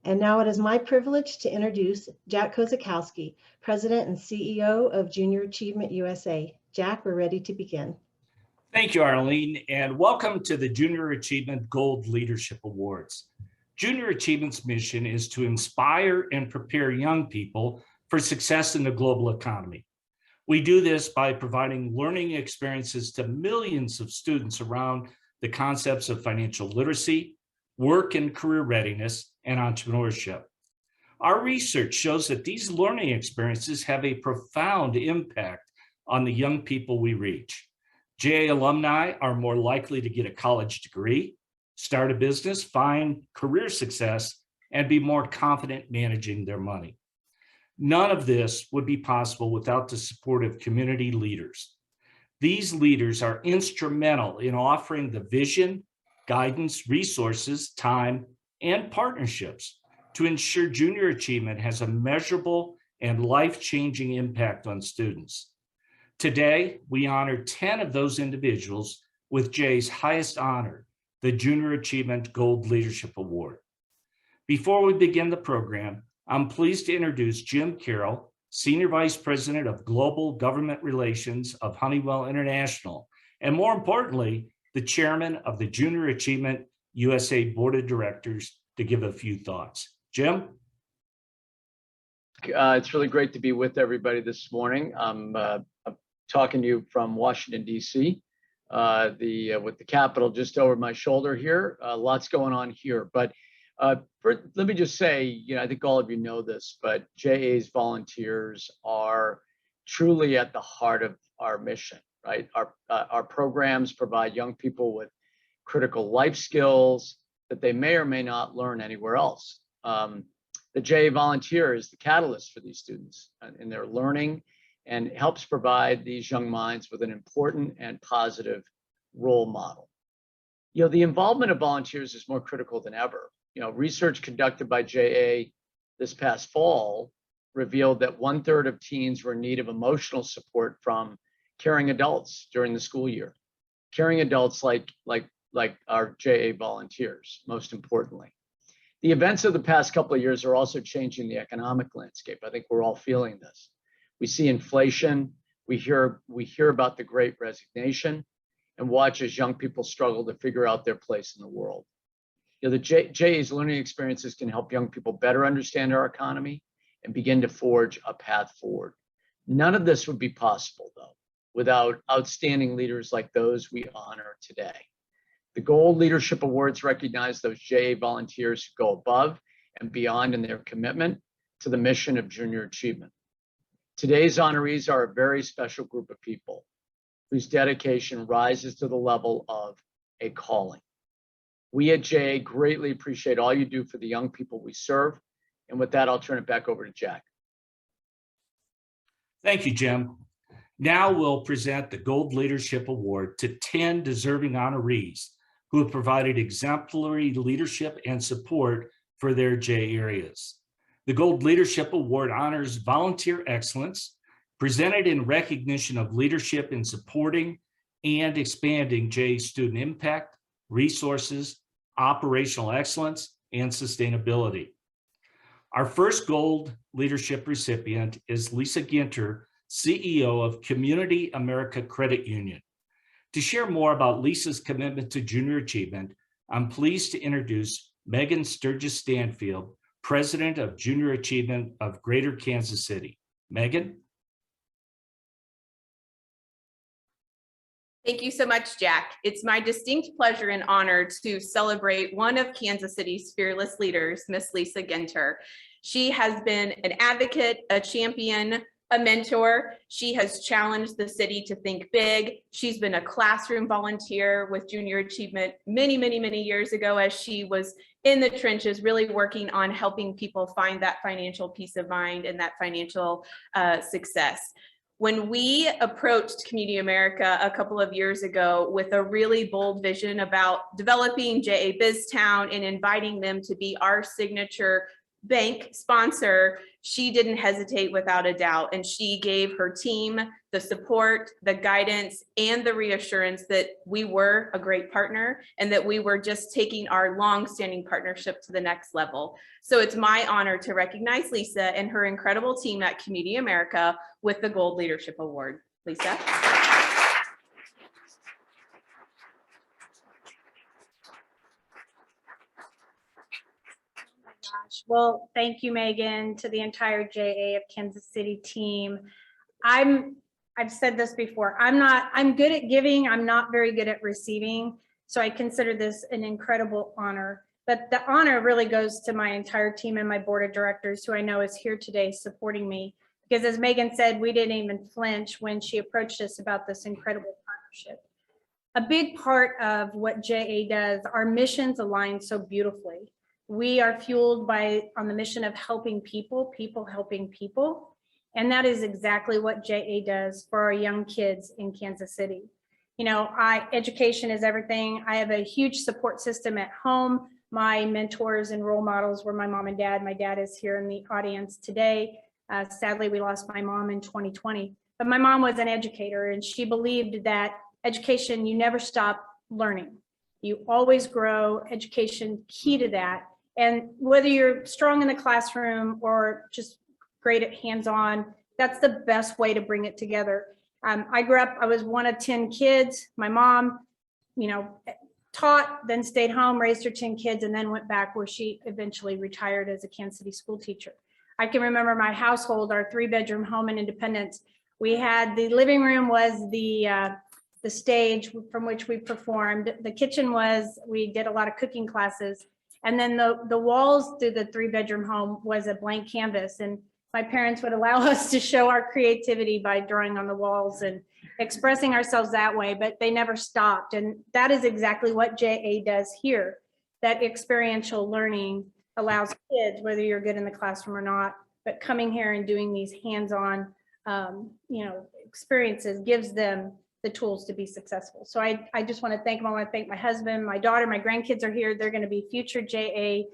And now it is my privilege to introduce Jack Kozakowski, President and CEO of Junior Achievement USA. Jack, we're ready to begin. Thank you, Arlene, and welcome to the Junior Achievement Gold Leadership Awards. Junior Achievement's mission is to inspire and prepare young people for success in the global economy. We do this by providing learning experiences to millions of students around the concepts of financial literacy, work and career readiness, and entrepreneurship. Our research shows that these learning experiences have a profound impact on the young people we reach. JA alumni are more likely to get a college degree, start a business, find career success, and be more confident managing their money. None of this would be possible without the support of community leaders. These leaders are instrumental in offering the vision, guidance, resources, time, and partnerships to ensure junior achievement has a measurable and life-changing impact on students. Today, we honor 10 of those individuals with JA's highest honor, the Junior Achievement Gold Leadership Award. Before we begin the program, I'm pleased to introduce Jim Carroll, Senior Vice President of Global Government Relations of Honeywell International, and more importantly, the Chairman of the Junior Achievement USA Board of Directors, to give a few thoughts. Jim? It's really great to be with everybody this morning. I'm talking to you from Washington, D.C., with the Capitol just over my shoulder here. Lots going on here. But let me just say, I think all of you know this, but JA's volunteers are truly at the heart of our mission, right? Our programs provide young people with critical life skills that they may or may not learn anywhere else. The JA volunteer is the catalyst for these students in their learning and helps provide these young minds with an important and positive role model. The involvement of volunteers is more critical than ever. Research conducted by JA this past fall revealed that 1/3 of teens were in need of emotional support from caring adults during the school year. Caring adults like our JA volunteers, most importantly. The events of the past couple of years are also changing the economic landscape. I think we're all feeling this. We see inflation, we hear about the Great Resignation, and watch as young people struggle to figure out their place in the world. The JA's learning experiences can help young people better understand our economy and begin to forge a path forward. None of this would be possible, though, without outstanding leaders like those we honor today. The Gold Leadership Awards recognize those JA volunteers who go above and beyond in their commitment to the mission of junior achievement. Today's honorees are a very special group of people whose dedication rises to the level of a calling. We at JA greatly appreciate all you do for the young people we serve. And with that, I'll turn it back over to Jack. Thank you, Jim. Now we'll present the Gold Leadership Award to 10 deserving honorees who have provided exemplary leadership and support for their JA areas. The Gold Leadership Award honors volunteer excellence, presented in recognition of leadership in supporting and expanding JA student impact, resources, operational excellence, and sustainability. Our first Gold Leadership recipient is Lisa Ginter, CEO of Community America Credit Union. To share more about Lisa's commitment to junior achievement, I'm pleased to introduce Megan Sturgis-Stanfield, President of Junior Achievement of Greater Kansas City. Megan? Thank you so much, Jack. It's my distinct pleasure and honor to celebrate one of Kansas City's fearless leaders, Miss Lisa Ginter. She has been an advocate, a champion, a mentor. She has challenged the city to think big. She's been a classroom volunteer with Junior Achievement many years ago as she was in the trenches, really working on helping people find that financial peace of mind and that financial success. When we approached Community America a couple of years ago with a really bold vision about developing JA BizTown and inviting them to be our signature bank sponsor, she didn't hesitate without a doubt. And she gave her team the support, the guidance, and the reassurance that we were a great partner and that we were just taking our long-standing partnership to the next level. So it's my honor to recognize Lisa and her incredible team at Community America with the Gold Leadership Award. Lisa. Well, thank you, Megan, to the entire JA of Kansas City team. I've said this before, I'm good at giving, I'm not very good at receiving. So I consider this an incredible honor, but the honor really goes to my entire team and my board of directors, who I know is here today supporting me. Because as Megan said, we didn't even flinch when she approached us about this incredible partnership. A big part of what JA does, our missions align so beautifully. We are fueled on the mission of helping people, people helping people. And that is exactly what JA does for our young kids in Kansas City. You know, education is everything. I have a huge support system at home. My mentors and role models were my mom and dad. My dad is here in the audience today. Sadly, we lost my mom in 2020, but my mom was an educator and she believed that education, you never stop learning. You always grow. Education, key to that. And whether you're strong in the classroom or just great at hands-on, that's the best way to bring it together. I grew up, I was one of 10 kids. My mom, you know, taught, then stayed home, raised her 10 kids, and then went back where she eventually retired as a Kansas City school teacher. I can remember my household, our 3-bedroom home in Independence. We had the living room was the stage from which we performed. The kitchen was, we did a lot of cooking classes. And then the walls through the 3-bedroom home was a blank canvas. And my parents would allow us to show our creativity by drawing on the walls and expressing ourselves that way, but they never stopped. And that is exactly what JA does here. That experiential learning allows kids, whether you're good in the classroom or not, but coming here and doing these hands-on, experiences gives them the tools to be successful. So I just want to thank them. I want to thank my husband, my daughter, my grandkids are here. They're going to be future JA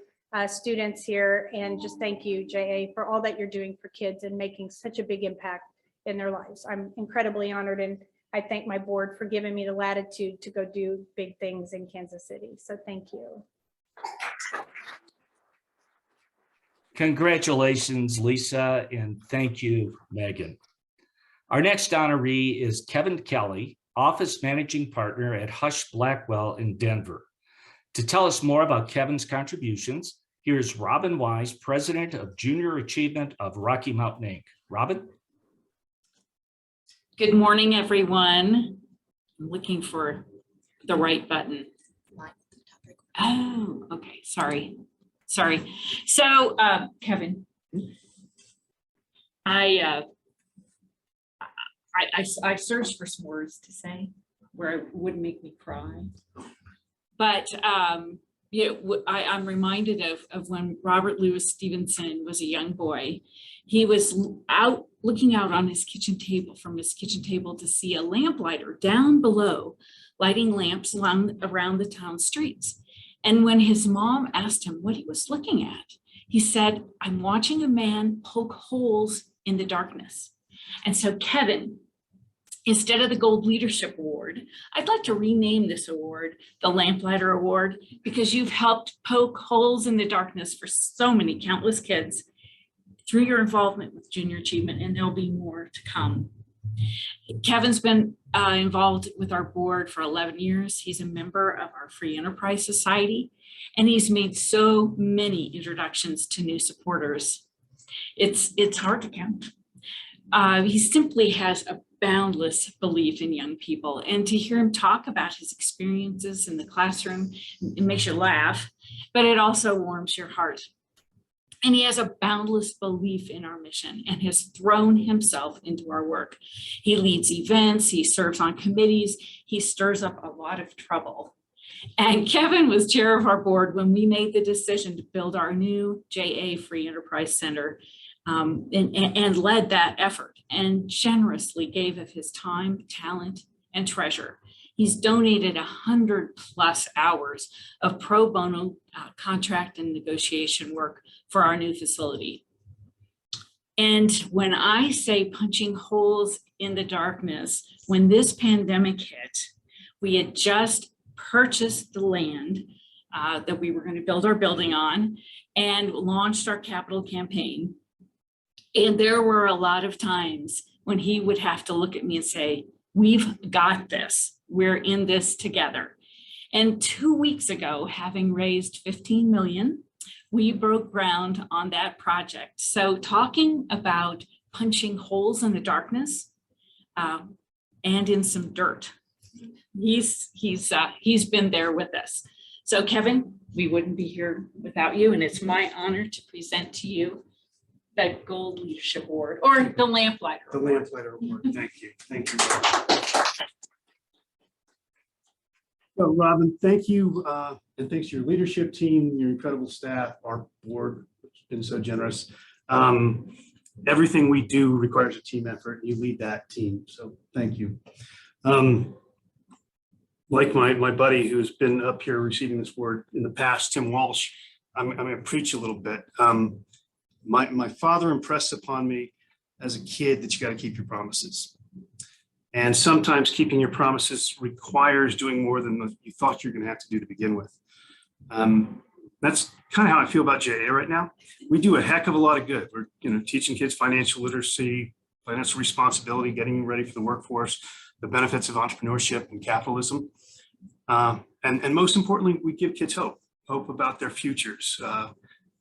students here. And just thank you, JA, for all that you're doing for kids and making such a big impact in their lives. I'm incredibly honored, and I thank my board for giving me the latitude to go do big things in Kansas City. So thank you. Congratulations, Lisa, and thank you, Megan. Our next honoree is Kevin Kelly, Office Managing Partner at Hush Blackwell in Denver. To tell us more about Kevin's contributions, here's Robin Wise, President of Junior Achievement of Rocky Mountain, Inc. Robin? Good morning, everyone. I'm looking for the right button. Oh, okay, sorry. So, Kevin, I searched for some words to say where it wouldn't make me cry, but I'm reminded of when Robert Louis Stevenson was a young boy. He was looking out on his kitchen table to see a lamplighter down below lighting lamps around the town streets. And when his mom asked him what he was looking at, he said, "I'm watching a man poke holes in the darkness." And so, Kevin, instead of the Gold Leadership Award, I'd like to rename this award the Lamplighter Award, because you've helped poke holes in the darkness for so many countless kids through your involvement with Junior Achievement, and there'll be more to come. Kevin's been involved with our board for 11 years. He's a member of our Free Enterprise Society, and he's made so many introductions to new supporters. It's hard to count. He simply has a boundless belief in young people, and to hear him talk about his experiences in the classroom, it makes you laugh, but it also warms your heart. And he has a boundless belief in our mission and has thrown himself into our work. He leads events, he serves on committees, he stirs up a lot of trouble. And Kevin was chair of our board when we made the decision to build our new JA Free Enterprise Center, and led that effort and generously gave of his time, talent, and treasure. He's donated 100+ hours of pro bono contract and negotiation work for our new facility. And when I say punching holes in the darkness, when this pandemic hit, we had just purchased the land that we were going to build our building on and launched our capital campaign. And there were a lot of times when he would have to look at me and say, "We've got this. We're in this together." And 2 weeks ago, having raised 15 million, we broke ground on that project. So talking about punching holes in the darkness and in some dirt, he's been there with us. So Kevin, we wouldn't be here without you, and it's my honor to present to you the Gold Leadership Award, or the Lamplighter The Award. Lamplighter Award. Thank you. Thank you. So Robin, thank you. And thanks to your leadership team, your incredible staff, our board, which has been so generous. Everything we do requires a team effort. You lead that team. So thank you. Like my buddy who's been up here receiving this award in the past, Tim Walsh, I'm going to preach a little bit. My father impressed upon me as a kid that you got to keep your promises. And sometimes keeping your promises requires doing more than you thought you're going to have to do to begin with. That's kind of how I feel about JA right now. We do a heck of a lot of good. We're teaching kids financial literacy, financial responsibility, getting them ready for the workforce, the benefits of entrepreneurship and capitalism. And most importantly, we give kids hope about their futures,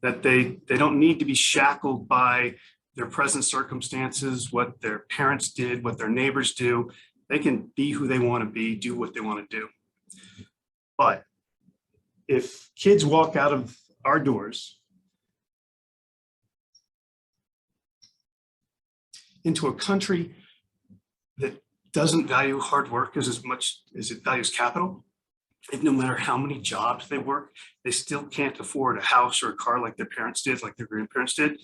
that they don't need to be shackled by their present circumstances, what their parents did, what their neighbors do. They can be who they want to be, do what they want to do. But if kids walk out of our doors into a country that doesn't value hard work as much as it values capital, if no matter how many jobs they work, they still can't afford a house or a car like their parents did, like their grandparents did,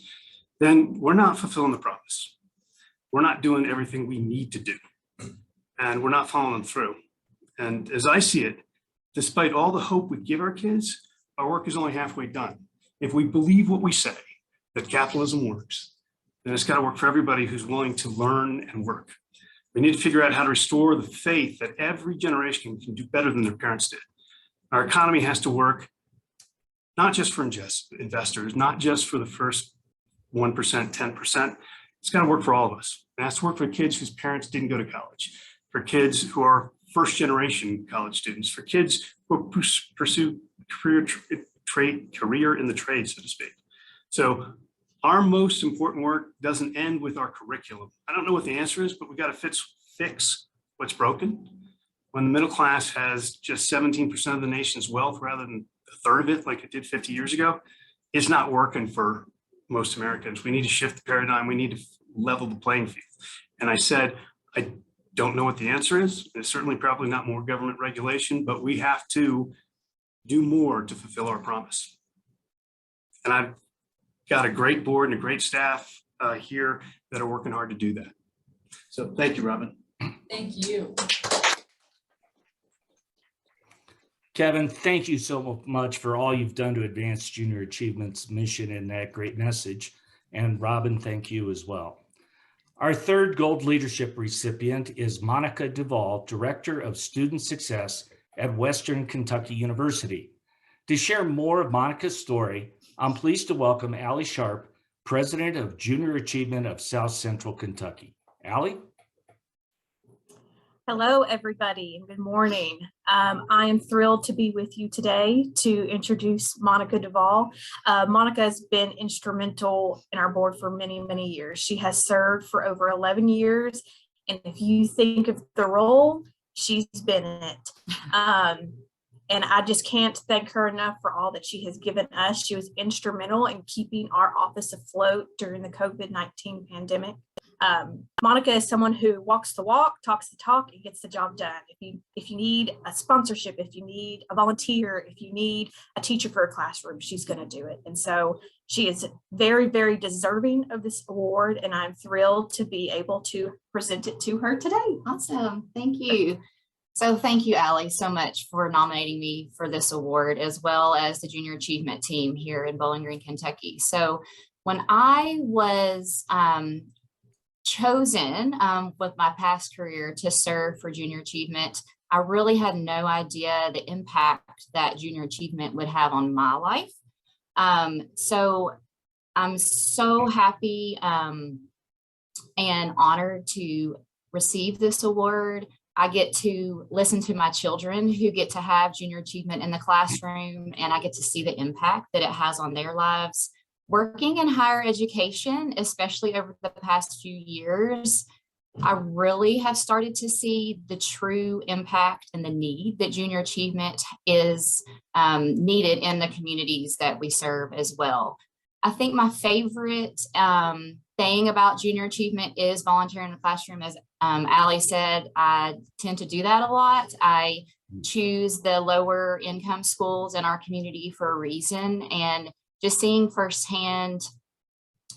then we're not fulfilling the promise. We're not doing everything we need to do, and we're not following through. And as I see it, despite all the hope we give our kids, our work is only halfway done. If we believe what we say, that capitalism works, then it's got to work for everybody who's willing to learn and work. We need to figure out how to restore the faith that every generation can do better than their parents did. Our economy has to work not just for investors, not just for the first 1%, 10%. It's got to work for all of us. It has to work for kids whose parents didn't go to college, for kids who are first generation college students, for kids who pursue career in the trade, so to speak. So our most important work doesn't end with our curriculum. I don't know what the answer is, but we got to fix what's broken. When the middle class has just 17% of the nation's wealth rather than a third of it, like it did 50 years ago, it's not working for most Americans. We need to shift the paradigm. We need to level the playing field. And I said, I don't know what the answer is. It's certainly probably not more government regulation, but we have to do more to fulfill our promise. And I've got a great board and a great staff here that are working hard to do that. So thank you, Robin. Thank you. Kevin, thank you so much for all you've done to advance Junior Achievement's mission and that great message. And Robin, thank you as well. Our third Gold Leadership recipient is Monica Duvall, Director of Student Success at Western Kentucky University. To share more of Monica's story, I'm pleased to welcome Allie Sharp, President of Junior Achievement of South Central Kentucky. Allie? Hello, everybody, and good morning. I am thrilled to be with you today to introduce Monica Duvall. Monica has been instrumental in our board for many, many years. She has served for over 11 years, and if you think of the role, she's been in it. And I just can't thank her enough for all that she has given us. She was instrumental in keeping our office afloat during the COVID-19 pandemic. Monica is someone who walks the walk, talks the talk, and gets the job done. If you need a sponsorship, if you need a volunteer, if you need a teacher for a classroom, she's going to do it. And so she is very, very deserving of this award, and I'm thrilled to be able to present it to her today. Awesome. Thank you. So thank you, Allie, so much for nominating me for this award, as well as the Junior Achievement Team here in Bowling Green, Kentucky. So when I was chosen with my past career to serve for Junior Achievement, I really had no idea the impact that Junior Achievement would have on my life. So I'm so happy and honored to receive this award. I get to listen to my children who get to have Junior Achievement in the classroom, and I get to see the impact that it has on their lives. Working in higher education, especially over the past few years, I really have started to see the true impact and the need that Junior Achievement is needed in the communities that we serve as well. I think my favorite thing about Junior Achievement is volunteering in the classroom. As Allie said, I tend to do that a lot. I choose the lower income schools in our community for a reason, and just seeing firsthand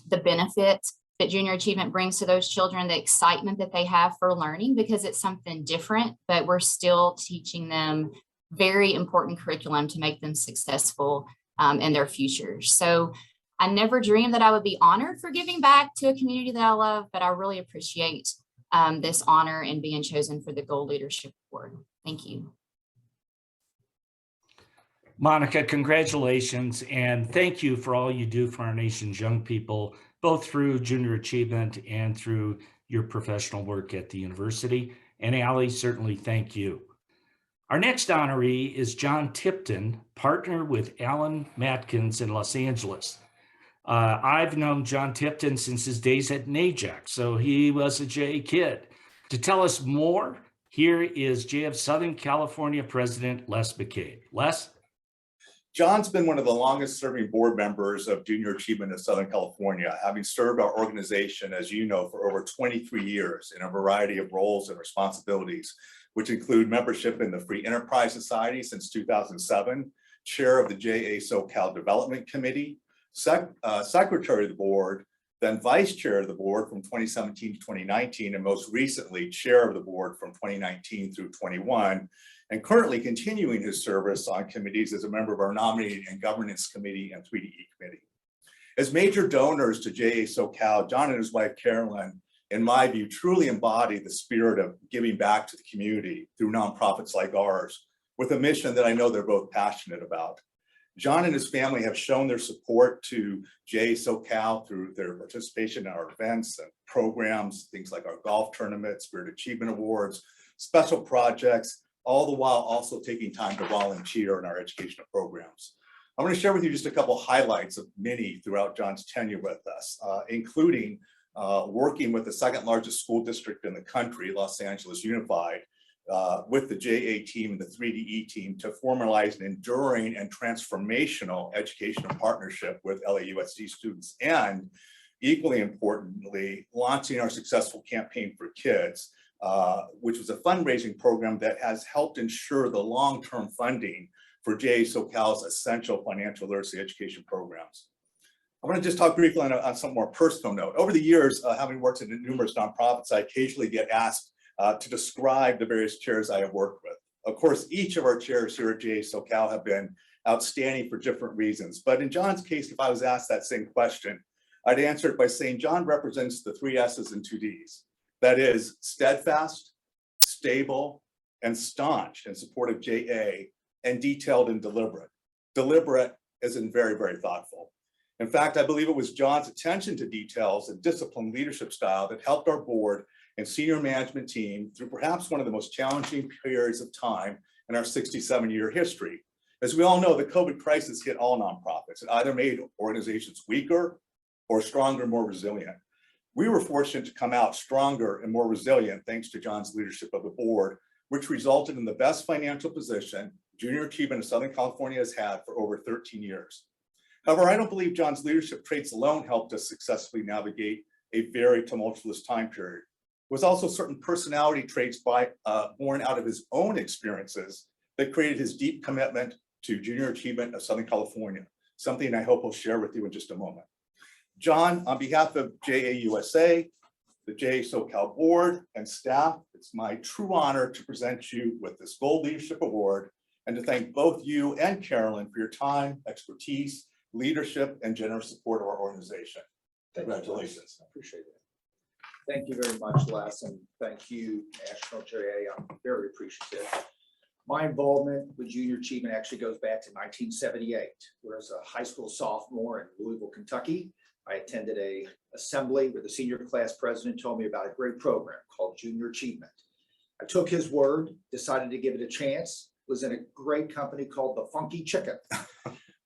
the benefit that Junior Achievement brings to those children, the excitement that they have for learning, because it's something different, but we're still teaching them very important curriculum to make them successful in their futures. So I never dreamed that I would be honored for giving back to a community that I love, but I really appreciate this honor and being chosen for the Gold Leadership Award. Thank you. Monica, congratulations, and thank you for all you do for our nation's young people, both through Junior Achievement and through your professional work at the university. And Allie, certainly thank you. Our next honoree is John Tipton, partner with Alan Matkins in Los Angeles. I've known John Tipton since his days at NAJAC, so he was a JA kid. To tell us more, here is JA Southern California President Les McCabe. Les? John's been one of the longest serving board members of Junior Achievement of Southern California, having served our organization, as you know, for over 23 years in a variety of roles and responsibilities, which include membership in the Free Enterprise Society since 2007, chair of the JASoCal Development Committee, secretary of the board, then vice chair of the board from 2017 to 2019, and most recently chair of the board from 2019 through 21, and currently continuing his service on committees as a member of our Nominating and Governance Committee and 3DE Committee. As major donors to JASoCal, John and his wife Carolyn, in my view, truly embody the spirit of giving back to the community through nonprofits like ours, with a mission that I know they're both passionate about. John and his family have shown their support to JASoCal through their participation in our events and programs, things like our golf tournament, Spirit Achievement Awards, special projects, all the while also taking time to volunteer in our educational programs. I'm going to share with you just a couple highlights of many throughout John's tenure with us, including working with the second largest school district in the country, Los Angeles Unified, with the JA team and the 3DE team to formalize an enduring and transformational educational partnership with LAUSD students, and equally importantly, launching our successful Campaign for Kids, which was a fundraising program that has helped ensure the long-term funding for JASoCal's essential financial literacy education programs. I want to just talk briefly on some more personal note. Over the years, having worked in numerous nonprofits, I occasionally get asked to describe the various chairs I have worked with. Of course, each of our chairs here at JASoCal have been outstanding for different reasons. But in John's case, if I was asked that same question, I'd answer it by saying John represents the 3 S's and 2 D's. That is steadfast, stable, and staunch in support of JA, and detailed and deliberate. Deliberate as in very, very thoughtful. In fact, I believe it was John's attention to details and disciplined leadership style that helped our board and senior management team through perhaps one of the most challenging periods of time in our 67-year history. As we all know, the COVID crisis hit all nonprofits. It either made organizations weaker or stronger, more resilient. We were fortunate to come out stronger and more resilient thanks to John's leadership of the board, which resulted in the best financial position Junior Achievement of Southern California has had for over 13 years. However, I don't believe John's leadership traits alone helped us successfully navigate a very tumultuous time period. It was also certain personality traits born out of his own experiences that created his deep commitment to Junior Achievement of Southern California, something I hope we'll share with you in just a moment. John, on behalf of JA USA, the JASoCal board and staff, it's my true honor to present you with this Gold Leadership Award and to thank both you and Carolyn for your time, expertise, leadership, and generous support of our organization. Congratulations. I appreciate it. Thank you very much, Les, and thank you, National JA. I'm very appreciative. My involvement with junior achievement actually goes back to 1978, where as a high school sophomore in Louisville, Kentucky, I attended a assembly where the senior class president told me about a great program called Junior Achievement. I took his word, decided to give it a chance, was in a great company called the Funky Chicken,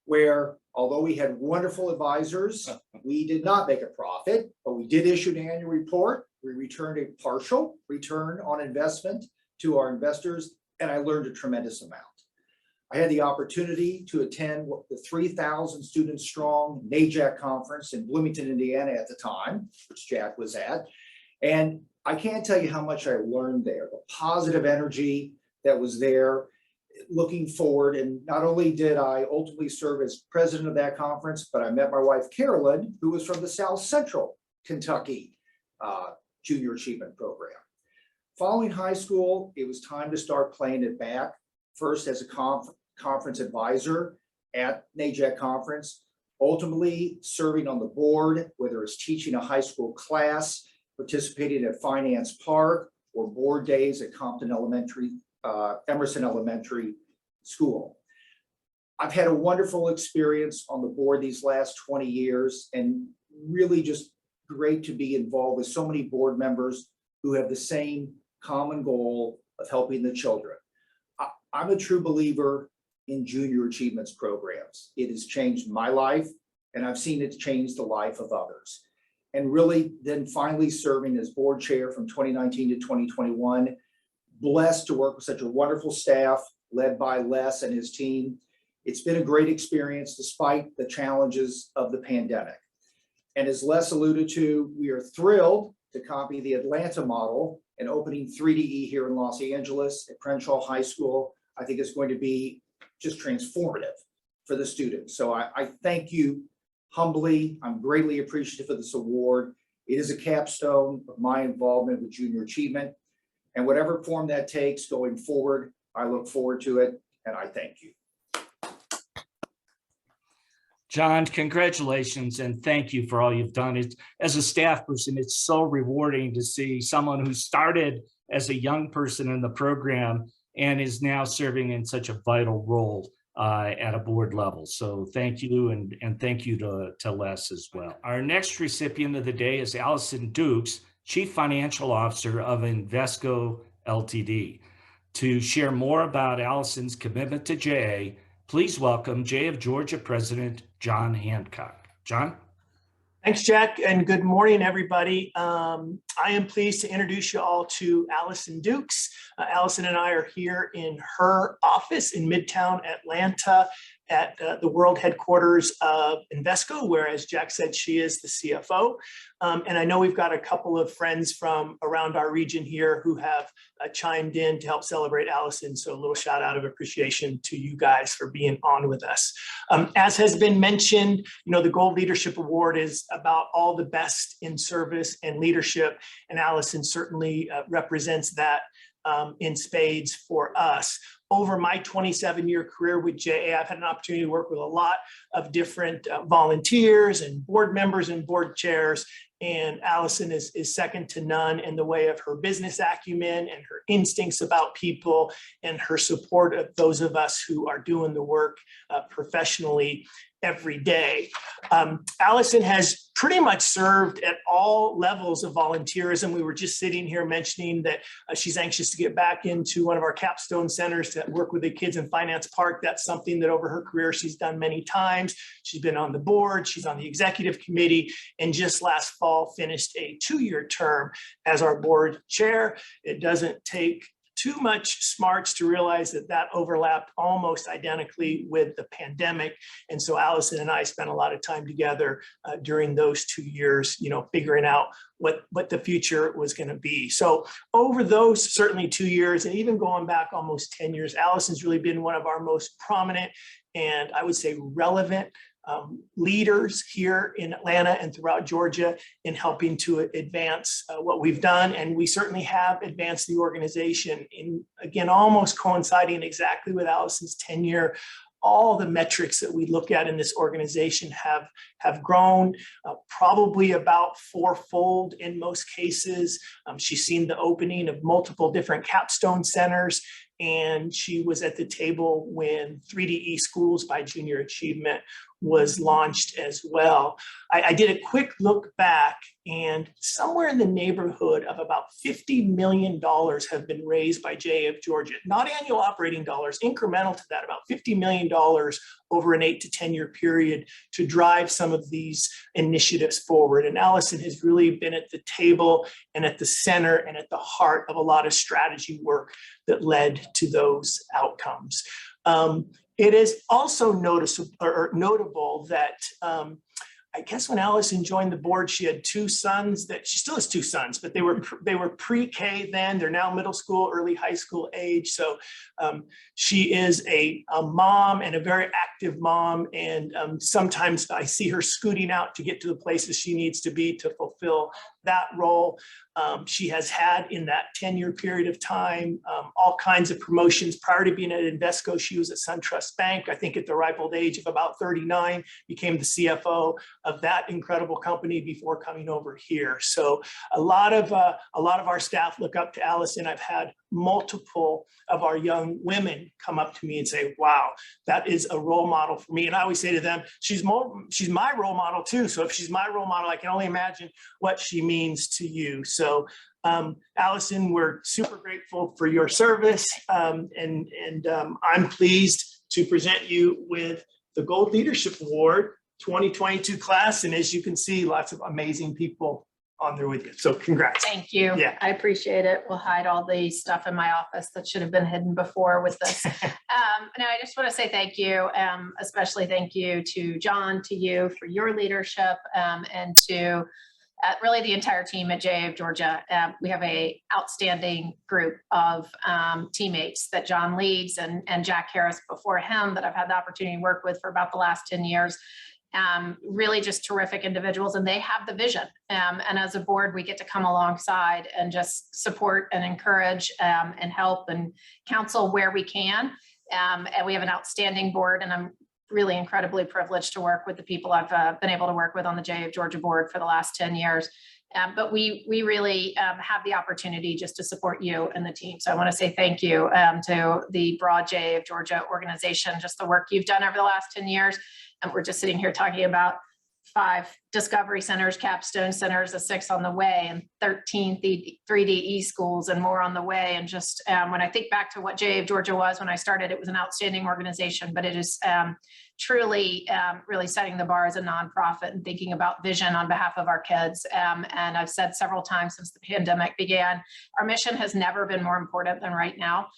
where although we had wonderful advisors, we did not make a profit, but we did issue an annual report. We returned a partial return on investment to our investors, and I learned a tremendous amount. I had the opportunity to attend the 3,000 student strong NAJAC conference in Bloomington, Indiana at the time, which Jack was at. And I can't tell you how much I learned there, the positive energy that was there, looking forward. And not only did I ultimately serve as president of that conference, but I met my wife, Carolyn, who was from the South Central Kentucky Junior Achievement Program. Following high school, it was time to start playing it back, first as a conference advisor at NAJAC conference, ultimately serving on the board, whether it's teaching a high school class, participating at Finance Park, or board days at Compton Elementary, Emerson Elementary School. I've had a wonderful experience on the board these last 20 years, and really just great to be involved with so many board members who have the same common goal of helping the children. I'm a true believer in junior achievements programs. It has changed my life, and I've seen it change the life of others. And really then finally serving as board chair from 2019 to 2021, blessed to work with such a wonderful staff led by Les and his team. It's been a great experience despite the challenges of the pandemic. And as Les alluded to, we are thrilled to copy the Atlanta model and opening 3DE here in Los Angeles at Crenshaw High School. I think it's going to be just transformative for the students. So I thank you humbly. I'm greatly appreciative of this award. It is a capstone of my involvement with junior achievement, and whatever form that takes going forward, I look forward to it, and I thank you. John, congratulations and thank you for all you've done. As a staff person, it's so rewarding to see someone who started as a young person in the program and is now serving in such a vital role at a board level. So thank you, and thank you to Les as well. Our next recipient of the day is Allison Dukes, Chief Financial Officer of Invesco Ltd. To share more about Allison's commitment to JA, please welcome JA of Georgia President John Hancock. John? Thanks, Jack, and good morning, everybody. I am pleased to introduce you all to Allison Dukes. Allison and I are here in her office in Midtown Atlanta at the world headquarters of Invesco, where, as Jack said, she is the CFO. And I know we've got a couple of friends from around our region here who have chimed in to help celebrate Allison. So a little shout out of appreciation to you guys for being on with us. As has been mentioned, the Gold Leadership Award is about all the best in service and leadership. And Allison certainly represents that in spades for us. Over my 27-year career with JA, I've had an opportunity to work with a lot of different volunteers and board members and board chairs. And Allison is second to none in the way of her business acumen and her instincts about people and her support of those of us who are doing the work professionally every day. Allison has pretty much served at all levels of volunteerism. We were just sitting here mentioning that she's anxious to get back into one of our capstone centers to work with the kids in Finance Park. That's something that over her career she's done many times. She's been on the board, she's on the executive committee, and just last fall finished a 2-year term as our board chair. It doesn't take too much smarts to realize that overlapped almost identically with the pandemic. And so Allison and I spent a lot of time together during those 2 years, figuring out what the future was going to be. So over those certainly 2 years, and even going back almost 10 years, Allison's really been one of our most prominent and I would say relevant leaders here in Atlanta and throughout Georgia in helping to advance what we've done. And we certainly have advanced the organization in, again, almost coinciding exactly with Allison's tenure. All the metrics that we look at in this organization have grown, probably about fourfold in most cases. She's seen the opening of multiple different capstone centers, and she was at the table when 3D eSchools by Junior Achievement was launched as well. I did a quick look back, and somewhere in the neighborhood of about $50 million have been raised by JA of Georgia, not annual operating dollars, incremental to that, about $50 million over an 8 to 10 year period to drive some of these initiatives forward. And Allison has really been at the table and at the center and at the heart of a lot of strategy work that led to those outcomes. It is also noticeable or notable that I guess when Allison joined the board, she had two sons that she still has two sons, but they were pre-K then. They're now middle school, early high school age. So she is a mom and a very active mom. And sometimes I see her scooting out to get to the places she needs to be to fulfill that role. She has had in that 10-year period of time all kinds of promotions. Prior to being at Invesco, she was at SunTrust Bank. I think at the ripe old age of about 39, became the CFO of that incredible company before coming over here. So a lot of our staff look up to Allison. I've had multiple of our young women come up to me and say, wow, that is a role model for me. And I always say to them, she's my role model too. So if she's my role model, I can only imagine what she means to you. So Allison, we're super grateful for your service. I'm pleased to present you with the Gold Leadership Award 2022 class. And as you can see, lots of amazing people on there with you. So congrats. Thank you. Yeah. I appreciate it. We'll hide all the stuff in my office that should have been hidden before with this. No, I just want to say thank you. Especially thank you to John, to you for your leadership, and to really the entire team at JA of Georgia. We have an outstanding group of teammates that John leads, and Jack Harris before him that I've had the opportunity to work with for about the last 10 years. Really just terrific individuals, and they have the vision. And as a board, we get to come alongside and just support and encourage and help and counsel where we can. And we have an outstanding board, and I'm really incredibly privileged to work with the people I've been able to work with on the JA of Georgia board for the last 10 years. But we really have the opportunity just to support you and the team. So I want to say thank you to the broad JA of Georgia organization, just the work you've done over the last 10 years. And we're just sitting here talking about 5 discovery centers, capstone centers, a 6 on the way, and 13 3D eSchools and more on the way. And just when I think back to what JA of Georgia was when I started, it was an outstanding organization, but it is truly really setting the bar as a nonprofit and thinking about vision on behalf of our kids. And I've said several times since the pandemic began, our mission has never been more important than right now.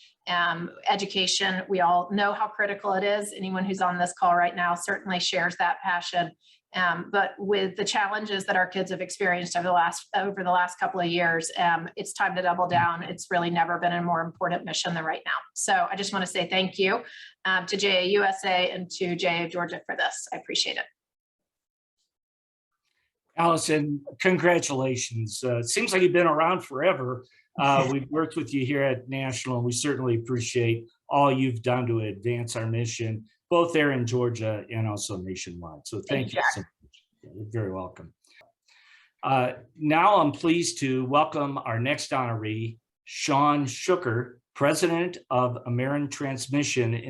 Education, we all know how critical it is. Anyone who's on this call right now certainly shares that passion. But with the challenges that our kids have experienced over the last couple of years, it's time to double down. It's really never been a more important mission than right now. So I just want to say thank you to JA USA and to JA of Georgia for this. I appreciate it. Allison, congratulations. It seems like you've been around forever. We've worked with you here at National, and we certainly appreciate all you've done to advance our mission, both there in Georgia and also nationwide. So thank you so much. You're very welcome. Now I'm pleased to welcome our next honoree, Sean Shooker, President of American Transmissions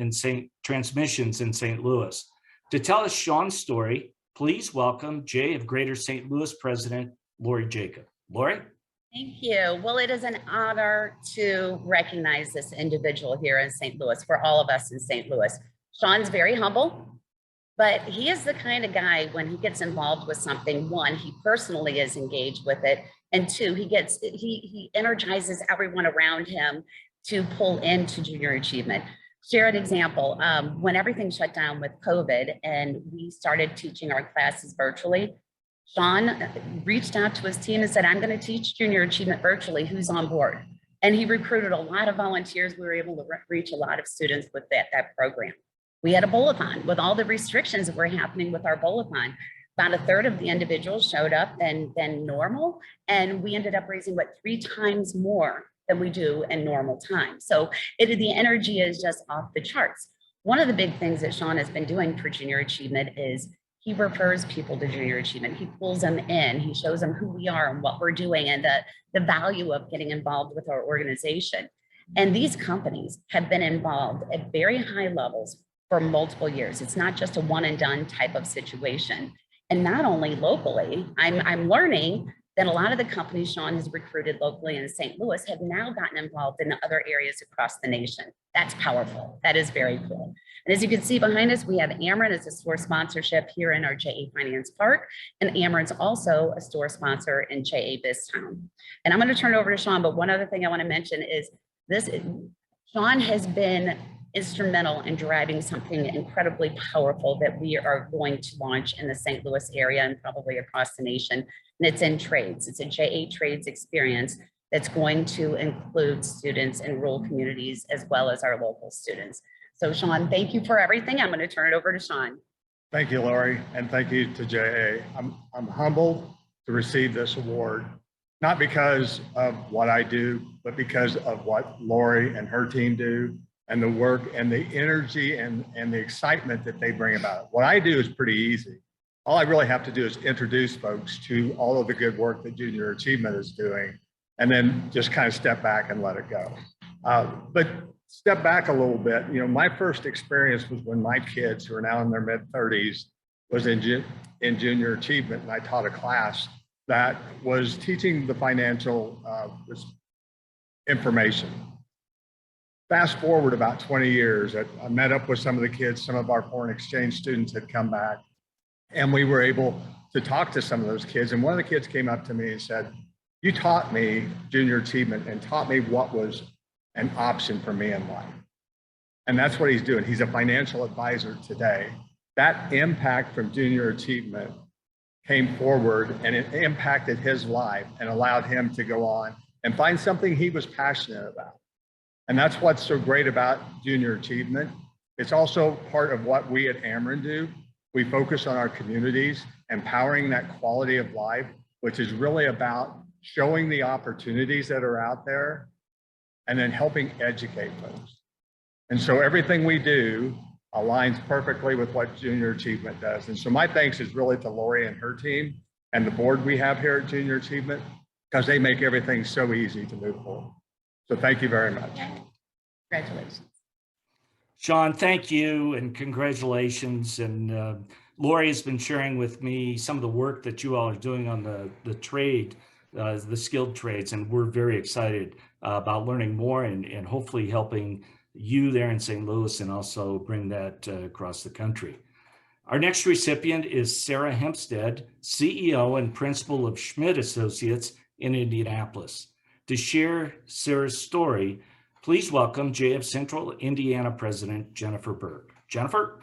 in St. Louis. To tell us Sean's story, please welcome JA of Greater St. Louis President, Lori Jacob. Lori? Thank you. Well, it is an honor to recognize this individual here in St. Louis for all of us in St. Louis. Sean's very humble, but he is the kind of guy when he gets involved with something, 1, he personally is engaged with it, and 2, he energizes everyone around him to pull into junior achievement. Share an example. When everything shut down with COVID and we started teaching our classes virtually, Sean reached out to his team and said, I'm going to teach junior achievement virtually. Who's on board? And he recruited a lot of volunteers. We were able to reach a lot of students with that program. We had a bowl-a-thon with all the restrictions that were happening with our bowl-a-thon. About a third of the individuals showed up than normal. And we ended up raising 3 times more than we do in normal time. So the energy is just off the charts. One of the big things that Sean has been doing for junior achievement is he refers people to junior achievement. He pulls them in, he shows them who we are and what we're doing and the value of getting involved with our organization. And these companies have been involved at very high levels for multiple years. It's not just a one and done type of situation. And not only locally, I'm learning that a lot of the companies Sean has recruited locally in St. Louis have now gotten involved in other areas across the nation. That's powerful. That is very cool. And as you can see behind us, we have Ameren as a store sponsorship here in our JA Finance Park. And Ameren's also a store sponsor in JA Biztown. And I'm going to turn it over to Sean, but one other thing I want to mention is Sean has been instrumental in driving something incredibly powerful that we are going to launch in the St. Louis area and probably across the nation. And it's in trades. It's a JA trades experience that's going to include students in rural communities as well as our local students. So Sean, thank you for everything. I'm going to turn it over to Sean. Thank you, Lori, and thank you to JA. I'm humbled to receive this award, not because of what I do, but because of what Lori and her team do and the work and the energy and the excitement that they bring about it. What I do is pretty easy. All I really have to do is introduce folks to all of the good work that Junior Achievement is doing, and then just kind of step back and let it go. But step back a little bit, my first experience was when my kids, who are now in their mid-30s, was in Junior Achievement, and I taught a class that was teaching the financial information. Fast forward about 20 years, I met up with some of the kids, some of our foreign exchange students had come back, and we were able to talk to some of those kids. And one of the kids came up to me and said, "You taught me Junior Achievement and taught me what was an option for me in life." And that's what he's doing. He's a financial advisor today. That impact from Junior Achievement came forward and it impacted his life and allowed him to go on and find something he was passionate about. And that's what's so great about Junior Achievement. It's also part of what we at Ameren do. We focus on our communities, empowering that quality of life, which is really about showing the opportunities that are out there and then helping educate folks. And so everything we do aligns perfectly with what Junior Achievement does. And so my thanks is really to Lori and her team and the board we have here at Junior Achievement, because they make everything so easy to move forward. So thank you very much. Congratulations. Sean, thank you and congratulations. And Lori has been sharing with me some of the work that you all are doing on the trade, the skilled trades, and we're very excited about learning more and hopefully helping you there in St. Louis and also bring that across the country. Our next recipient is Sarah Hempstead, CEO and Principal of Schmidt Associates in Indianapolis. To share Sarah's story, please welcome JF Central Indiana President Jennifer Burke. Jennifer?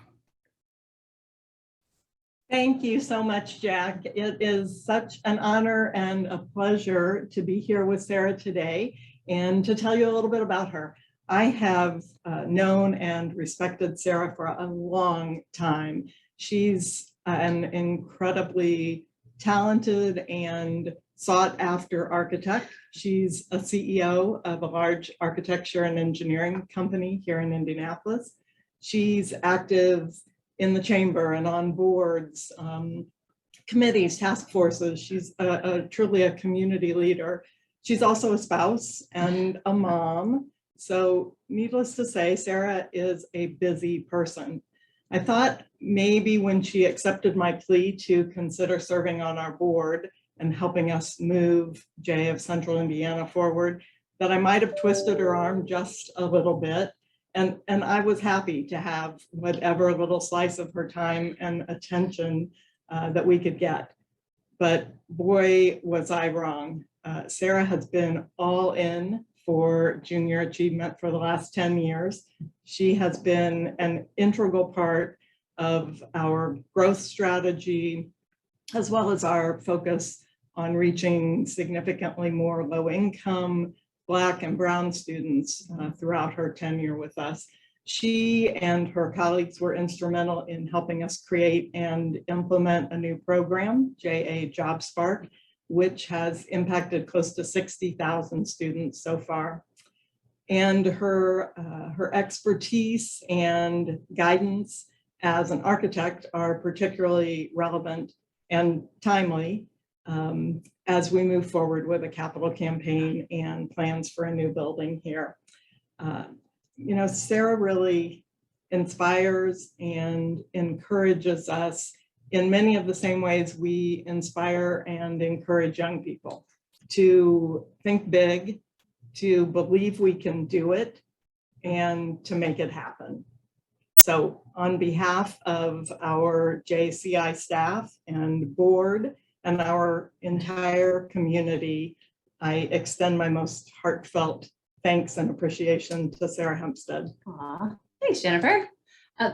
Thank you so much, Jack. It is such an honor and a pleasure to be here with Sarah today and to tell you a little bit about her. I have known and respected Sarah for a long time. She's an incredibly talented and sought after architect. She's a CEO of a large architecture and engineering company here in Indianapolis. She's active in the chamber and on boards, committees, task forces. She's truly a community leader. She's also a spouse and a mom. So needless to say, Sarah is a busy person. I thought maybe when she accepted my plea to consider serving on our board and helping us move JA Central Indiana forward, that I might have twisted her arm just a little bit. And I was happy to have whatever little slice of her time and attention that we could get. But boy, was I wrong. Sarah has been all in for Junior Achievement for the last 10 years. She has been an integral part of our growth strategy, as well as our focus on reaching significantly more low-income Black and Brown students throughout her tenure with us. She and her colleagues were instrumental in helping us create and implement a new program, JASoCal, which has impacted close to 60,000 students so far. And her expertise and guidance as an architect are particularly relevant and timely as we move forward with a capital campaign and plans for a new building here. You know, Sarah really inspires and encourages us in many of the same ways we inspire and encourage young people to think big, to believe we can do it, and to make it happen. So on behalf of our JCI staff and board and our entire community, I extend my most heartfelt thanks and appreciation to Sarah Hempstead. Aw, thanks, Jennifer.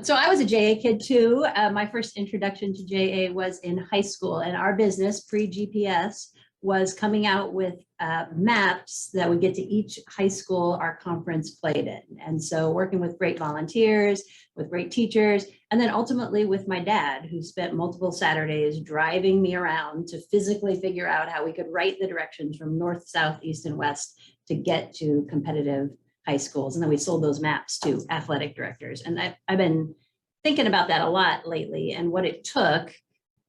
So I was a JA kid too. My first introduction to JA was in high school, and our business pre-GPS was coming out with maps that would get to each high school our conference played in. And so working with great volunteers, with great teachers, and then ultimately with my dad, who spent multiple Saturdays driving me around to physically figure out how we could write the directions from north, south, east, and west to get to competitive high schools. And then we sold those maps to athletic directors. And I've been thinking about that a lot lately and what it took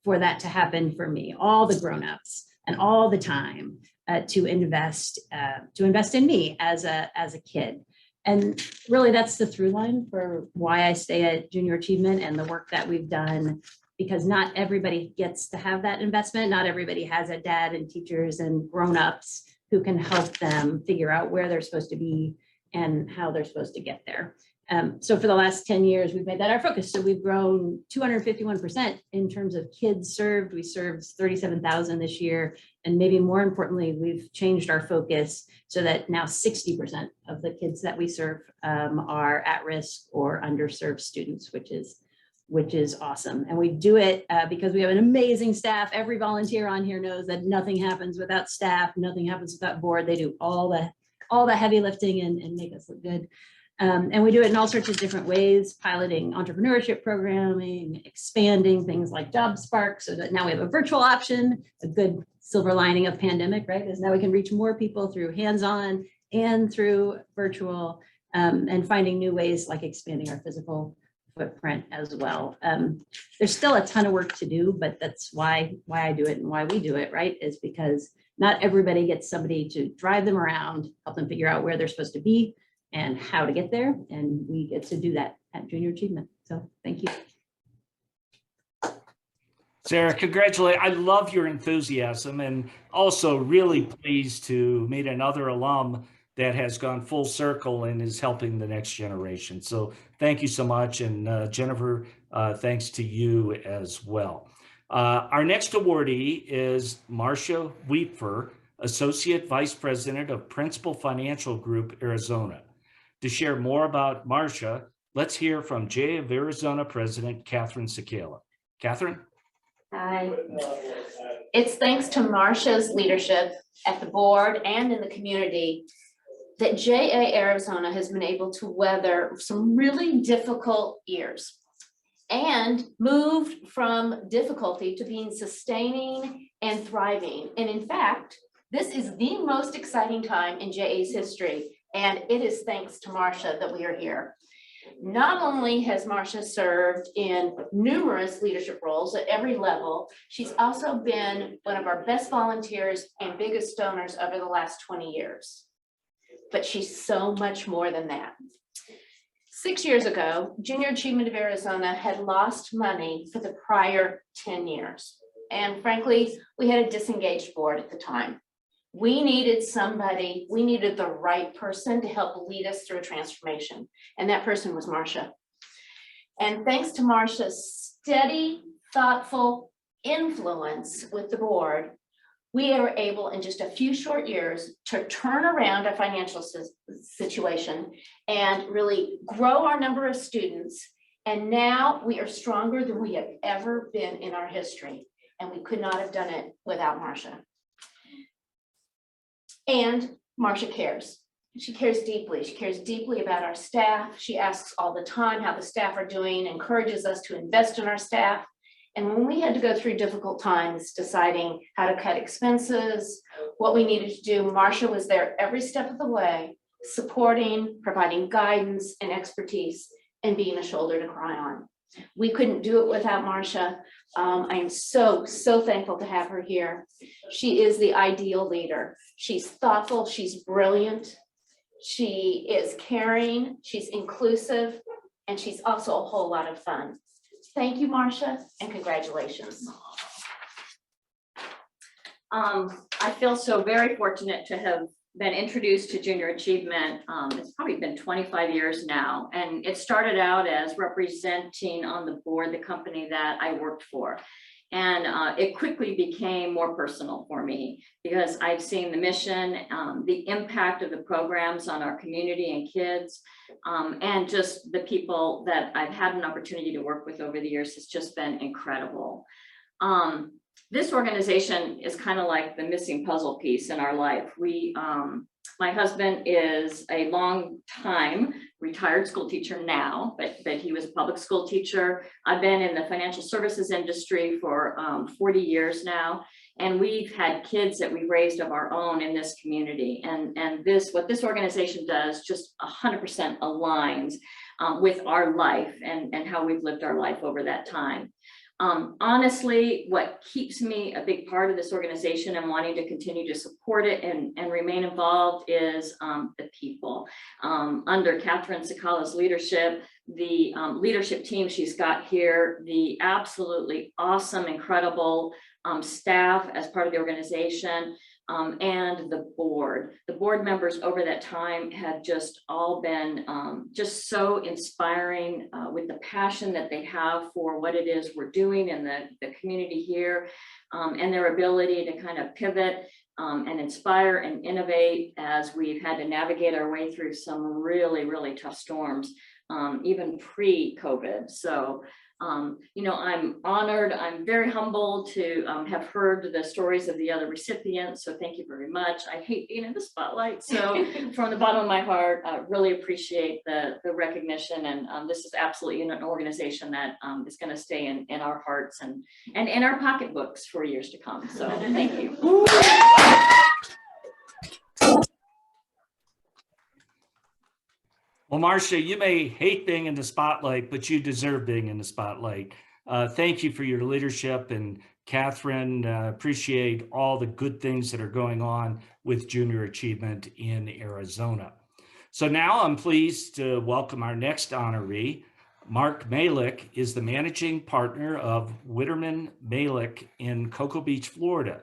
for that to happen for me, all the grownups and all the time to invest in me as a kid. And really that's the through line for why I stay at Junior Achievement and the work that we've done, because not everybody gets to have that investment. Not everybody has a dad and teachers and grownups who can help them figure out where they're supposed to be and how they're supposed to get there. So for the last 10 years, we've made that our focus. So we've grown 251% in terms of kids served. We served 37,000 this year. And maybe more importantly, we've changed our focus so that now 60% of the kids that we serve are at risk or underserved students, which is awesome. And we do it because we have an amazing staff. Every volunteer on here knows that nothing happens without staff, nothing happens without board. They do all the heavy lifting and make us look good. And we do it in all sorts of different ways, piloting entrepreneurship programming, expanding things like JobSpark, so that now we have a virtual option. A good silver lining of pandemic, right, is now we can reach more people through hands-on and through virtual, and finding new ways like expanding our physical footprint as well. There's still a ton of work to do, but that's why I do it and why we do it, right, is because not everybody gets somebody to drive them around, help them figure out where they're supposed to be and how to get there. And we get to do that at Junior Achievement. So thank you. Sarah, congratulations. I love your enthusiasm and also really pleased to meet another alum that has gone full circle and is helping the next generation. So thank you so much. And Jennifer, thanks to you as well. Our next awardee is Marcia Weepfer, Associate Vice President of Principal Financial Group, Arizona. To share more about Marcia, let's hear from JA of Arizona President Catherine Sakala. Catherine? Hi. It's thanks to Marcia's leadership at the board and in the community that JA Arizona has been able to weather some really difficult years and moved from difficulty to being sustaining and thriving. And in fact, this is the most exciting time in JA's history. And it is thanks to Marcia that we are here. Not only has Marcia served in numerous leadership roles at every level, she's also been one of our best volunteers and biggest donors over the last 20 years. But she's so much more than that. 6 years ago, Junior Achievement of Arizona had lost money for the prior 10 years. And frankly, we had a disengaged board at the time. We needed somebody, we needed the right person to help lead us through a transformation. And that person was Marcia. And thanks to Marcia's steady, thoughtful influence with the board, we are able in just a few short years to turn around our financial situation and really grow our number of students. And now we are stronger than we have ever been in our history. And we could not have done it without Marcia. And Marcia cares. She cares deeply. She cares deeply about our staff. She asks all the time how the staff are doing, encourages us to invest in our staff. And when we had to go through difficult times deciding how to cut expenses, what we needed to do, Marcia was there every step of the way, supporting, providing guidance and expertise, and being a shoulder to cry on. We couldn't do it without Marcia. I am so thankful to have her here. She is the ideal leader. She's thoughtful, she's brilliant, she is caring, she's inclusive, and she's also a whole lot of fun. Thank you, Marcia, and congratulations. I feel so very fortunate to have been introduced to Junior Achievement. It's probably been 25 years now, and it started out as representing on the board the company that I worked for. And it quickly became more personal for me because I've seen the mission, the impact of the programs on our community and kids, and just the people that I've had an opportunity to work with over the years has just been incredible. This organization is kind of like the missing puzzle piece in our life. My husband is a long time retired school teacher now, but he was a public school teacher. I've been in the financial services industry for 40 years now, and we've had kids that we've raised of our own in this community. And what this organization does just 100% aligns with our life and how we've lived our life over that time. Honestly, what keeps me a big part of this organization and wanting to continue to support it and remain involved is the people. Under Catherine Sakala's leadership, the leadership team she's got here, the absolutely awesome, incredible staff as part of the organization, and the board. The board members over that time have just all been just so inspiring with the passion that they have for what it is we're doing in the community here, and their ability to kind of pivot and inspire and innovate as we've had to navigate our way through some really, really tough storms, even pre-COVID. So I'm honored. I'm very humbled to have heard the stories of the other recipients. So thank you very much. I hate being in the spotlight. So from the bottom of my heart, I really appreciate the recognition. And this is absolutely an organization that is going to stay in our hearts and in our pocketbooks for years to come. So thank you. Well, Marcia, you may hate being in the spotlight, but you deserve being in the spotlight. Thank you for your leadership, and Catherine, appreciate all the good things that are going on with Junior Achievement in Arizona. So now I'm pleased to welcome our next honoree. Mark Malik is the managing partner of Witterman Malik in Cocoa Beach, Florida.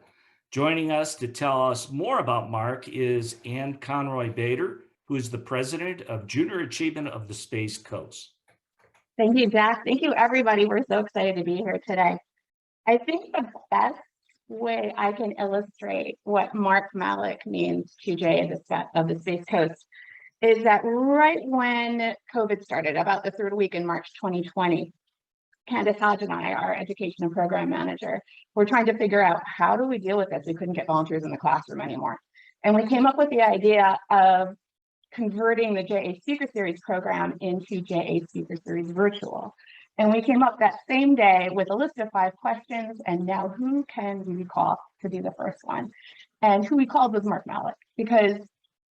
Joining us to tell us more about Mark is Ann Conroy Bader, who is the president of Junior Achievement of the Space Coast. Thank you, Jack. Thank you, everybody. We're so excited to be here today. I think the best way I can illustrate what Mark Malik means to JA of the Space Coast is that right when COVID started, about the third week in March 2020, Candace Hodge and I, our education and program manager, were trying to figure out how do we deal with this? We couldn't get volunteers in the classroom anymore. And we came up with the idea of converting the JA Speaker Series program into JA Speaker Series Virtual. And we came up that same day with a list of 5 questions, and now who can we call to be the first one? And who we called was Mark Malik, because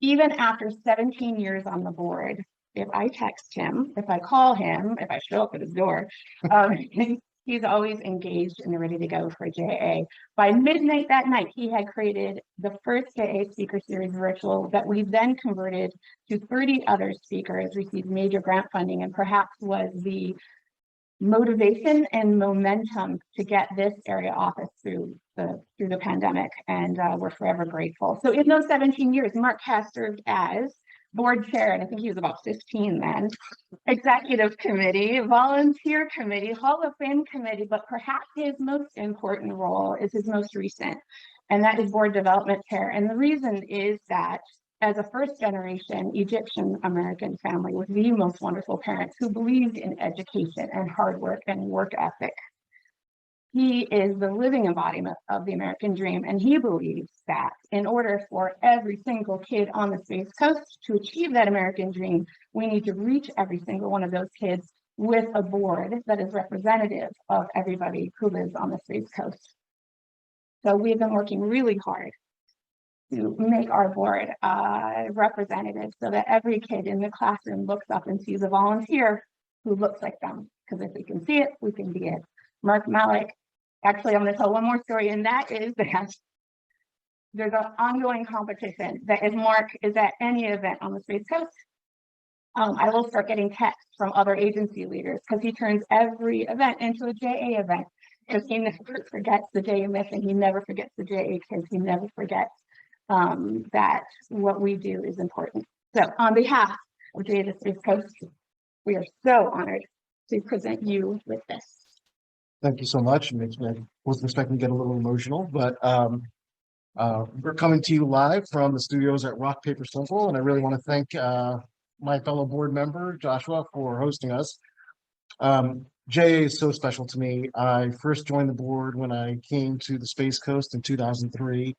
even after 17 years on the board, if I text him, if I call him, if I show up at his door, he's always engaged and ready to go for JA. By midnight that night, he had created the first JA Speaker Series Virtual that we then converted to 30 other speakers, received major grant funding, and perhaps was the motivation and momentum to get this area office through the pandemic. And we're forever grateful. So in those 17 years, Mark has served as board chair, and I think he was about 15 then, executive committee, volunteer committee, Hall of Fame committee, but perhaps his most important role is his most recent, and that is board development chair. And the reason is that as a first generation Egyptian American family with the most wonderful parents who believed in education and hard work and work ethic, He is the living embodiment of the American dream, and he believes that in order for every single kid on the Space Coast to achieve that American dream, we need to reach every single one of those kids with a board that is representative of everybody who lives on the Space Coast. So we've been working really hard to make our board representative so that every kid in the classroom looks up and sees a volunteer who looks like them. Because if we can see it, we can be it. Mark Malik, actually, I'm going to tell one more story, and that is that there's an ongoing competition that if Mark is at any event on the Space Coast, I will start getting texts from other agency leaders because he turns every event into a JA event because he never forgets the JA mission. He never forgets the JA kids. He never forgets that what we do is important. So on behalf of JA the Space Coast, we are so honored to present you with this. Thank you so much. It makes me, I wasn't expecting to get a little emotional, but we're coming to you live from the studios at Rock Paper Central, and I really want to thank my fellow board member, Joshua, for hosting us. JA is so special to me. I first joined the board when I came to the Space Coast in 2003,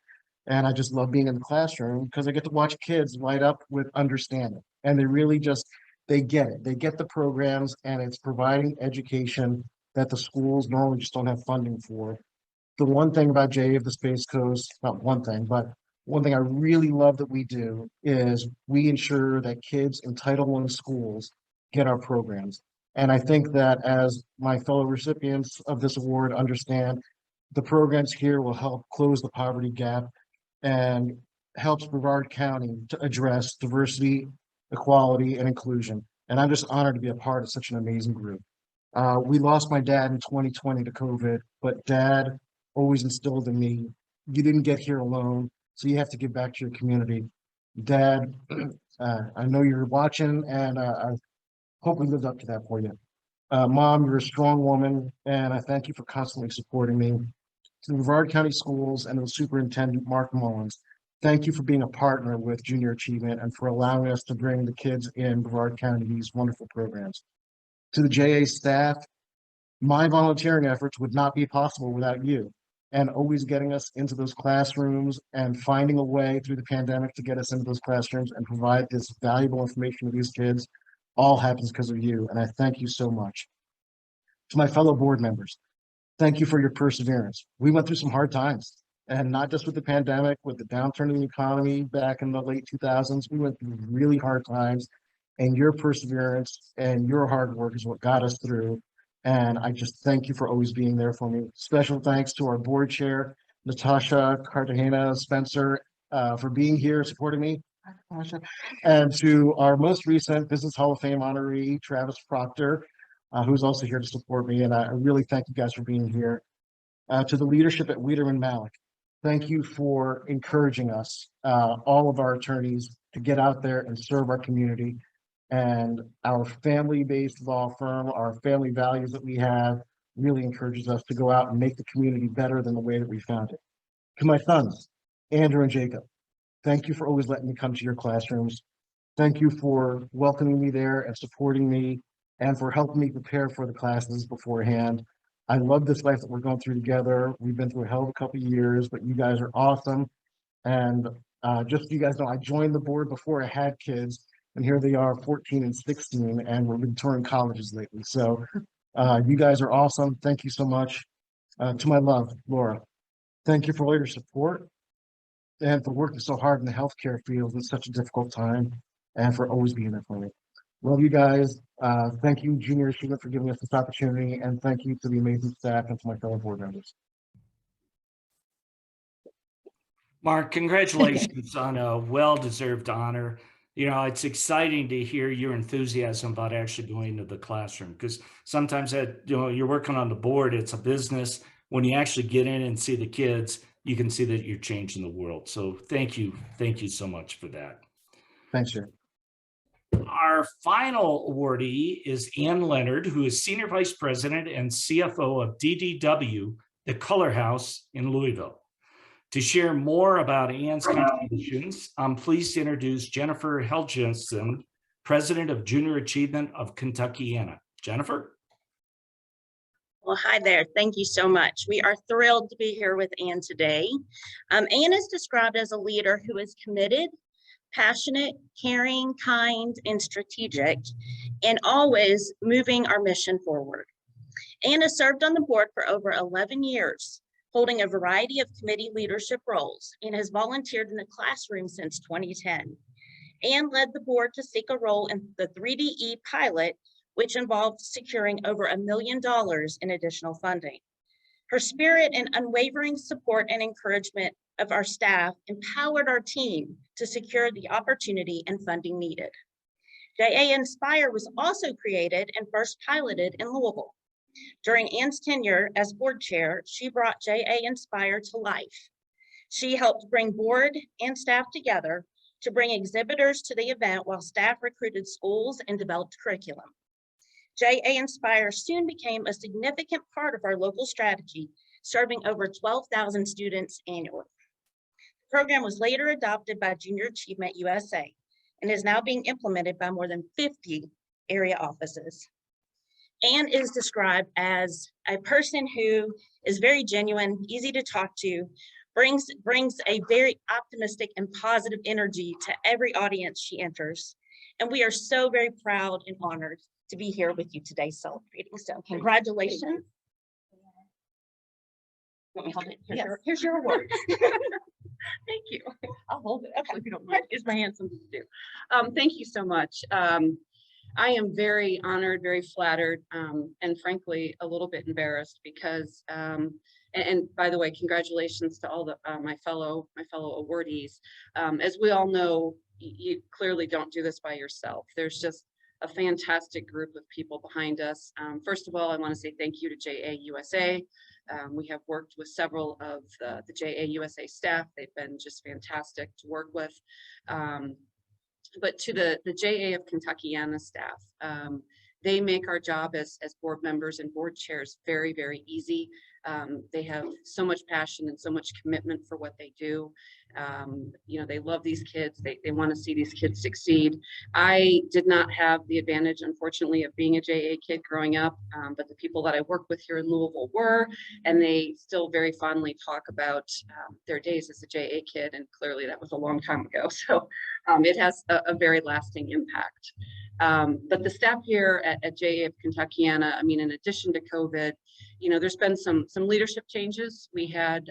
and I just love being in the classroom because I get to watch kids light up with understanding, and they really just, they get it. They get the programs, and it's providing education that the schools normally just don't have funding for. The one thing about JA of the Space Coast, not one thing, but one thing I really love that we do is we ensure that kids in Title I schools get our programs. And I think that as my fellow recipients of this award understand, the programs here will help close the poverty gap and helps Brevard County to address diversity, equality, and inclusion. And I'm just honored to be a part of such an amazing group. We lost my dad in 2020 to COVID, but Dad always instilled in me, you didn't get here alone, so you have to give back to your community. Dad, I know you're watching, and I hope we lived up to that for you. Mom, you're a strong woman, and I thank you for constantly supporting me. To the Brevard County Schools and the Superintendent, Mark Mullins, thank you for being a partner with Junior Achievement and for allowing us to bring the kids in Brevard County these wonderful programs. To the JA staff, my volunteering efforts would not be possible without you, and always getting us into those classrooms and finding a way through the pandemic to get us into those classrooms and provide this valuable information to these kids all happens because of you, and I thank you so much. To my fellow board members, thank you for your perseverance. We went through some hard times, and not just with the pandemic, with the downturn in the economy back in the late 2000s, we went through really hard times, and your perseverance and your hard work is what got us through. And I just thank you for always being there for me. Special thanks to our board chair, Natasha Cartagena Spencer, for being here, supporting me. And to our most recent Business Hall of Fame honoree, Travis Proctor, who's also here to support me. And I really thank you guys for being here. To the leadership at Wiederman Malik, thank you for encouraging us, all of our attorneys, to get out there and serve our community. And our family-based law firm, our family values that we have, really encourages us to go out and make the community better than the way that we found it. To my sons, Andrew and Jacob, thank you for always letting me come to your classrooms. Thank you for welcoming me there and supporting me and for helping me prepare for the classes beforehand. I love this life that we're going through together. We've been through a hell of a couple of years, but you guys are awesome. And just so you guys know, I joined the board before I had kids. And here they are, 14 and 16, and we've been touring colleges lately. So you guys are awesome. Thank you so much. To my love, Laura, thank you for all your support and for working so hard in the healthcare field in such a difficult time and for always being there for me. Love you guys. Thank you, Junior Achievement, for giving us this opportunity, and thank you to the amazing staff and to my fellow board members. Mark, congratulations on a well-deserved honor. You know, it's exciting to hear your enthusiasm about actually going to the classroom, because sometimes you're working on the board, it's a business. When you actually get in and see the kids, you can see that you're changing the world. So thank you so much for that. Thanks, sir. Our final awardee is Ann Leonard, who is Senior Vice President and CFO of DDW, the Color House in Louisville. To share more about Ann's contributions, I'm pleased to introduce Jennifer Helgensen, President of Junior Achievement of Kentuckiana. Jennifer? Well, hi there. Thank you so much. We are thrilled to be here with Ann today. Ann is described as a leader who is committed, passionate, caring, kind, and strategic, and always moving our mission forward. Ann has served on the board for over 11 years, holding a variety of committee leadership roles, and has volunteered in the classroom since 2010. Ann led the board to seek a role in the 3DE pilot, which involved securing over $1 million in additional funding. Her spirit and unwavering support and encouragement of our staff empowered our team to secure the opportunity and funding needed. JA Inspire was also created and first piloted in Louisville. During Ann's tenure as board chair, she brought JA Inspire to life. She helped bring board and staff together to bring exhibitors to the event while staff recruited schools and developed curriculum. JA Inspire soon became a significant part of our local strategy, serving over 12,000 students annually. The program was later adopted by Junior Achievement USA and is now being implemented by more than 50 area offices. Ann is described as a person who is very genuine, easy to talk to, brings a very optimistic and positive energy to every audience she enters. And we are so very proud and honored to be here with you today celebrating. So congratulations. Let me hold it. Here's your award. Thank you. I'll hold it. Actually, if you don't mind, it's my hand something to do. Thank you so much. I am very honored, very flattered, and frankly, a little bit embarrassed because, and by the way, congratulations to all the my fellow awardees. As we all know, you clearly don't do this by yourself. There's just a fantastic group of people behind us. First of all, I want to say thank you to JA USA. We have worked with several of the JA USA staff. They've been just fantastic to work with. But to the JA of Kentuckiana staff, they make our job as board members and board chairs very, very easy. They have so much passion and so much commitment for what they do. You know, they love these kids. They want to see these kids succeed. I did not have the advantage, unfortunately, of being a JA kid growing up, but the people that I work with here in Louisville were, and they still very fondly talk about their days as a JA kid, and clearly that was a long time ago. So it has a very lasting impact. But the staff here at JA of Kentuckiana, I mean, in addition to COVID, you know, there's been some leadership changes. We had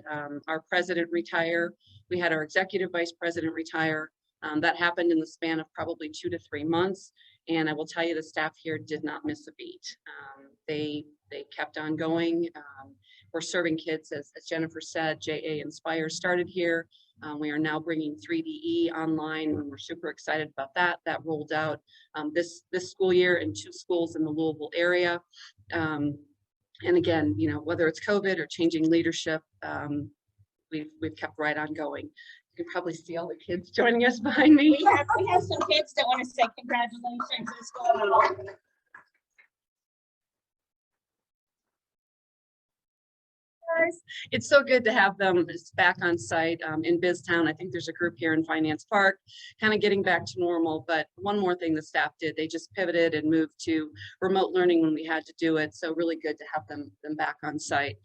our president retire. We had our executive vice president retire. That happened in the span of probably 2 to 3 months. And I will tell you, the staff here did not miss a beat. They kept on going. We're serving kids, as Jennifer said. JA Inspire started here. We are now bringing 3DE online, and we're super excited about that. That rolled out this school year in 2 schools in the Louisville area. And again, you know, whether it's COVID or changing leadership, we've kept right on going. You can probably see all the kids joining us behind me. We have some kids that want to say congratulations as well. It's so good to have them back on site in Biztown. I think there's a group here in Finance Park, kind of getting back to normal. But one more thing the staff did, they just pivoted and moved to remote learning when we had to do it. So really good to have them back on site.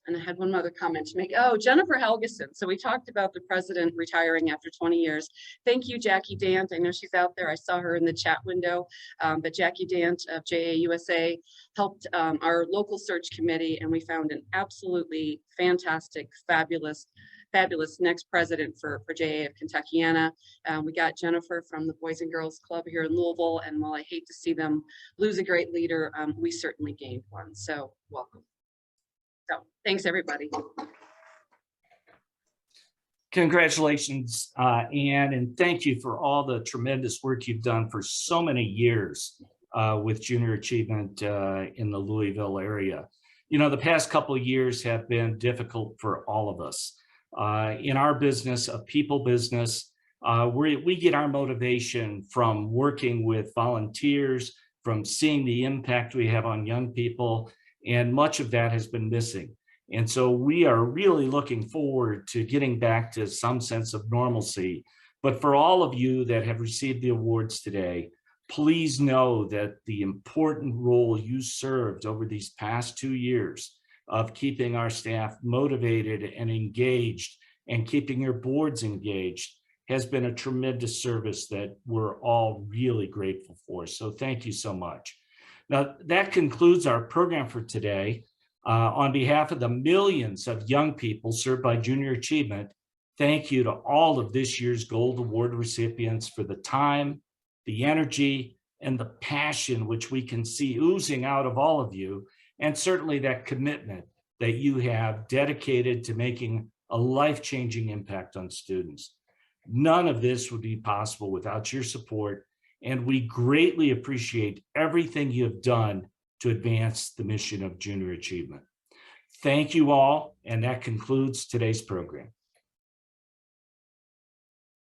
And I had one other comment to make. Oh, Jennifer Helgeson. So we talked about the president retiring after 20 years. Thank you, Jackie Dant. I know she's out there. I saw her in the chat window. But Jackie Dant of JA USA helped our local search committee, and we found an absolutely fantastic, fabulous next president for JA of Kentuckiana. We got Jennifer from the Boys and Girls Club here in Louisville. And while I hate to see them lose a great leader, we certainly gained one. So welcome. So thanks, everybody. Congratulations, Ann, and thank you for all the tremendous work you've done for so many years with Junior Achievement in the Louisville area. You know, the past couple of years have been difficult for all of us. In our business, a people business, we get our motivation from working with volunteers, from seeing the impact we have on young people, and much of that has been missing. And so we are really looking forward to getting back to some sense of normalcy. But for all of you that have received the awards today, please know that the important role you served over these past 2 years of keeping our staff motivated and engaged and keeping your boards engaged has been a tremendous service that we're all really grateful for. So thank you so much. Now, that concludes our program for today. On behalf of the millions of young people served by Junior Achievement, thank you to all of this year's Gold Award recipients for the time, the energy, and the passion which we can see oozing out of all of you, and certainly that commitment that you have dedicated to making a life-changing impact on students. None of this would be possible without your support, and we greatly appreciate everything you have done to advance the mission of Junior Achievement. Thank you all, and that concludes today's program.